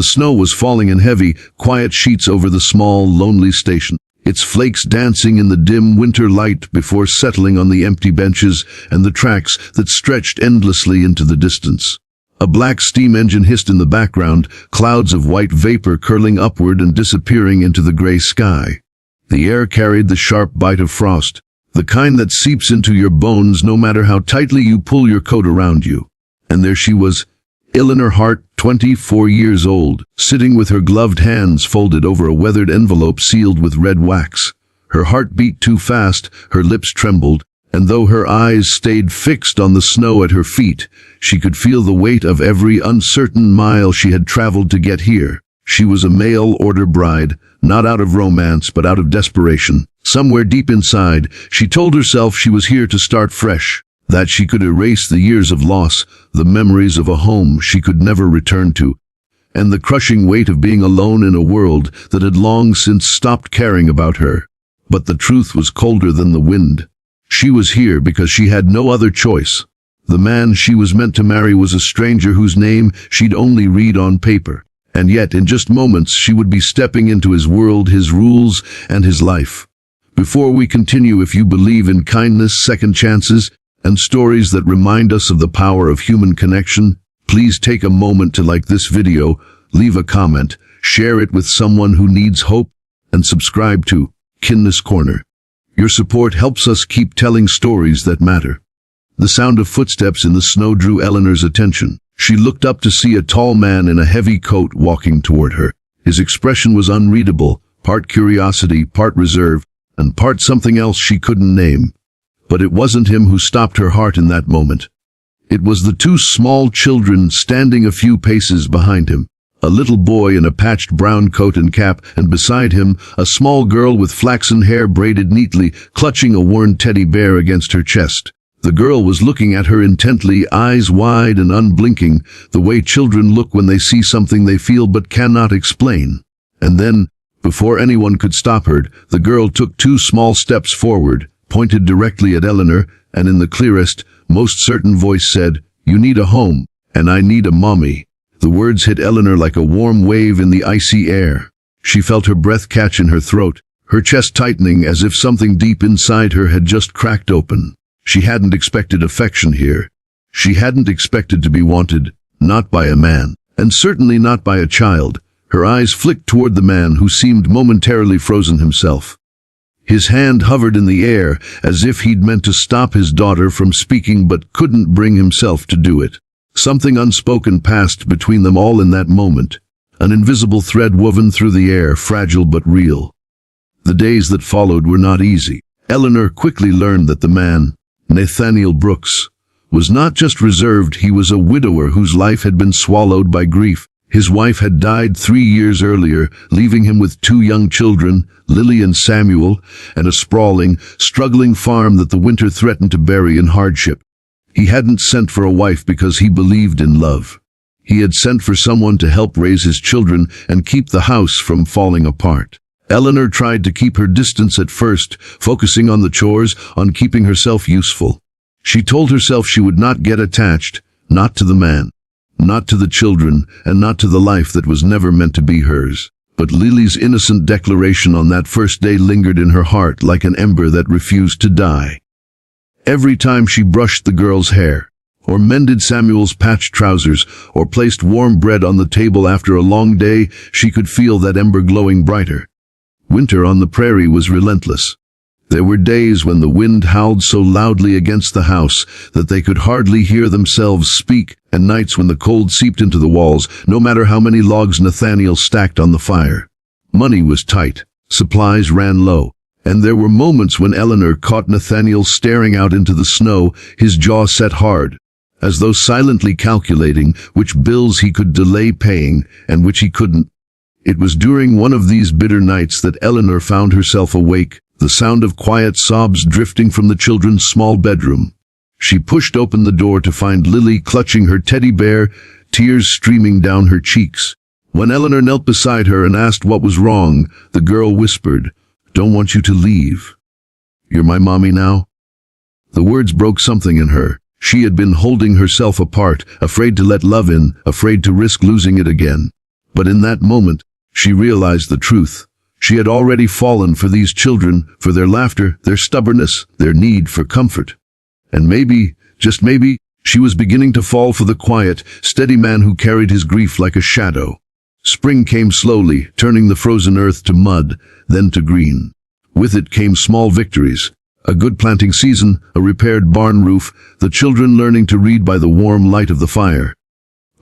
The snow was falling in heavy, quiet sheets over the small, lonely station, its flakes dancing in the dim winter light before settling on the empty benches and the tracks that stretched endlessly into the distance. A black steam engine hissed in the background, clouds of white vapor curling upward and disappearing into the gray sky. The air carried the sharp bite of frost, the kind that seeps into your bones no matter how tightly you pull your coat around you. And there she was, Eleanor Hart, 24 years old, sitting with her gloved hands folded over a weathered envelope sealed with red wax. Her heart beat too fast, her lips trembled, and though her eyes stayed fixed on the snow at her feet, she could feel the weight of every uncertain mile she had traveled to get here. She was a mail-order bride, not out of romance but out of desperation. Somewhere deep inside, she told herself she was here to start fresh, that she could erase the years of loss, the memories of a home she could never return to, and the crushing weight of being alone in a world that had long since stopped caring about her. But the truth was colder than the wind. She was here because she had no other choice. The man she was meant to marry was a stranger whose name she'd only read on paper, and yet in just moments she would be stepping into his world, his rules, and his life. Before we continue, if you believe in kindness, second chances, and stories that remind us of the power of human connection, please take a moment to like this video, leave a comment, share it with someone who needs hope, and subscribe to Kindness Corner. Your support helps us keep telling stories that matter. The sound of footsteps in the snow drew Eleanor's attention. She looked up to see a tall man in a heavy coat walking toward her. His expression was unreadable, part curiosity, part reserve, and part something else she couldn't name. But it wasn't him who stopped her heart in that moment. It was the two small children standing a few paces behind him. A little boy in a patched brown coat and cap, and beside him, a small girl with flaxen hair braided neatly, clutching a worn teddy bear against her chest. The girl was looking at her intently, eyes wide and unblinking, the way children look when they see something they feel but cannot explain. And then, before anyone could stop her, the girl took 2 small steps forward, pointed directly at Eleanor, and in the clearest, most certain voice said, "You need a home, and I need a mommy." The words hit Eleanor like a warm wave in the icy air. She felt her breath catch in her throat, her chest tightening as if something deep inside her had just cracked open. She hadn't expected affection here. She hadn't expected to be wanted, not by a man, and certainly not by a child. Her eyes flicked toward the man who seemed momentarily frozen himself. His hand hovered in the air as if he'd meant to stop his daughter from speaking but couldn't bring himself to do it. Something unspoken passed between them all in that moment, an invisible thread woven through the air, fragile but real. The days that followed were not easy. Eleanor quickly learned that the man, Nathaniel Brooks, was not just reserved, he was a widower whose life had been swallowed by grief. His wife had died 3 years earlier, leaving him with 2 young children, Lily and Samuel, and a sprawling, struggling farm that the winter threatened to bury in hardship. He hadn't sent for a wife because he believed in love. He had sent for someone to help raise his children and keep the house from falling apart. Eleanor tried to keep her distance at first, focusing on the chores, on keeping herself useful. She told herself she would not get attached, not to the man, not to the children, and not to the life that was never meant to be hers. But Lily's innocent declaration on that first day lingered in her heart like an ember that refused to die. Every time she brushed the girl's hair, or mended Samuel's patched trousers, or placed warm bread on the table after a long day, she could feel that ember glowing brighter. Winter on the prairie was relentless. There were days when the wind howled so loudly against the house that they could hardly hear themselves speak, and nights when the cold seeped into the walls, no matter how many logs Nathaniel stacked on the fire. Money was tight, supplies ran low, and there were moments when Eleanor caught Nathaniel staring out into the snow, his jaw set hard, as though silently calculating which bills he could delay paying and which he couldn't. It was during one of these bitter nights that Eleanor found herself awake, the sound of quiet sobs drifting from the children's small bedroom. She pushed open the door to find Lily clutching her teddy bear, tears streaming down her cheeks. When Eleanor knelt beside her and asked what was wrong, the girl whispered, "Don't want you to leave. You're my mommy now?" The words broke something in her. She had been holding herself apart, afraid to let love in, afraid to risk losing it again. But in that moment, she realized the truth. She had already fallen for these children, for their laughter, their stubbornness, their need for comfort. And maybe, just maybe, she was beginning to fall for the quiet, steady man who carried his grief like a shadow. Spring came slowly, turning the frozen earth to mud, then to green. With it came small victories. A good planting season, a repaired barn roof, the children learning to read by the warm light of the fire.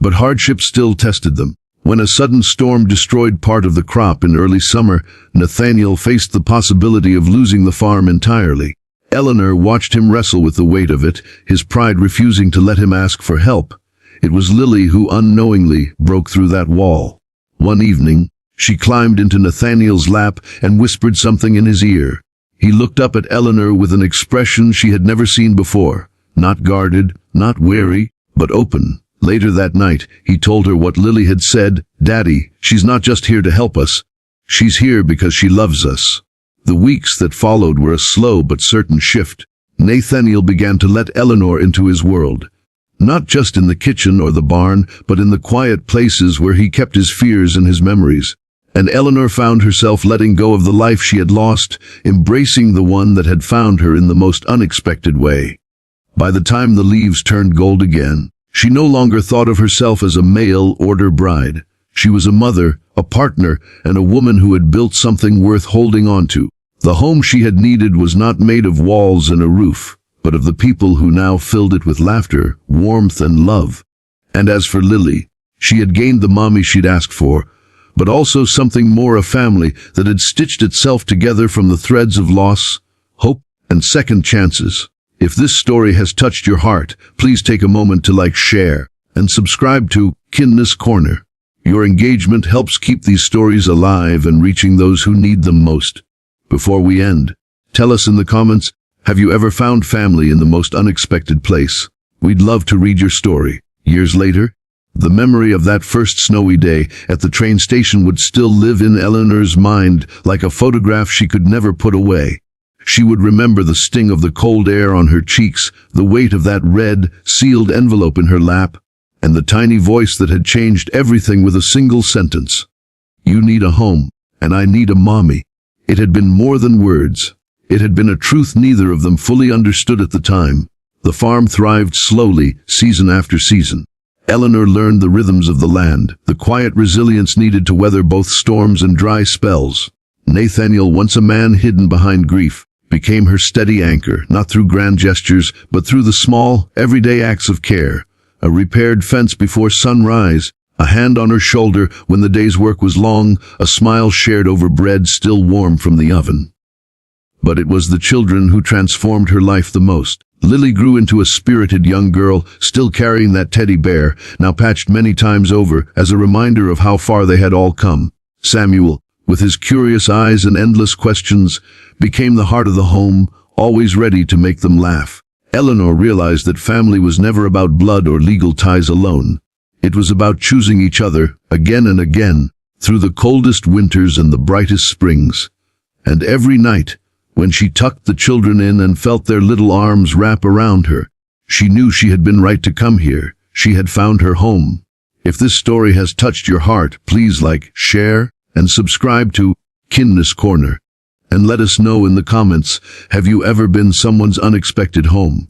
But hardship still tested them. When a sudden storm destroyed part of the crop in early summer, Nathaniel faced the possibility of losing the farm entirely. Eleanor watched him wrestle with the weight of it, his pride refusing to let him ask for help. It was Lily who unknowingly broke through that wall. One evening, she climbed into Nathaniel's lap and whispered something in his ear. He looked up at Eleanor with an expression she had never seen before, not guarded, not wary, but open. Later that night, he told her what Lily had said, "Daddy, she's not just here to help us. She's here because she loves us." The weeks that followed were a slow but certain shift. Nathaniel began to let Eleanor into his world. Not just in the kitchen or the barn, but in the quiet places where he kept his fears and his memories. And Eleanor found herself letting go of the life she had lost, embracing the one that had found her in the most unexpected way. By the time the leaves turned gold again, she no longer thought of herself as a mail-order bride. She was a mother, a partner, and a woman who had built something worth holding on to. The home she had needed was not made of walls and a roof, but of the people who now filled it with laughter, warmth, and love. And as for Lily, she had gained the mommy she'd asked for, but also something more, a family that had stitched itself together from the threads of loss, hope, and second chances. If this story has touched your heart, please take a moment to like, share, and subscribe to Kindness Corner. Your engagement helps keep these stories alive and reaching those who need them most. Before we end, tell us in the comments, have you ever found family in the most unexpected place? We'd love to read your story. Years later, the memory of that first snowy day at the train station would still live in Eleanor's mind like a photograph she could never put away. She would remember the sting of the cold air on her cheeks, the weight of that red, sealed envelope in her lap, and the tiny voice that had changed everything with a single sentence. "You need a home, and I need a mommy." It had been more than words. It had been a truth neither of them fully understood at the time. The farm thrived slowly, season after season. Eleanor learned the rhythms of the land, the quiet resilience needed to weather both storms and dry spells. Nathaniel, once a man hidden behind grief, became her steady anchor, not through grand gestures, but through the small, everyday acts of care. A repaired fence before sunrise, a hand on her shoulder when the day's work was long, a smile shared over bread still warm from the oven. But it was the children who transformed her life the most. Lily grew into a spirited young girl, still carrying that teddy bear, now patched many times over, as a reminder of how far they had all come. Samuel, with his curious eyes and endless questions, became the heart of the home, always ready to make them laugh. Eleanor realized that family was never about blood or legal ties alone. It was about choosing each other, again and again, through the coldest winters and the brightest springs. And every night, when she tucked the children in and felt their little arms wrap around her, she knew she had been right to come here. She had found her home. If this story has touched your heart, please like, share, and subscribe to Kindness Corner. And let us know in the comments, have you ever been someone's unexpected home?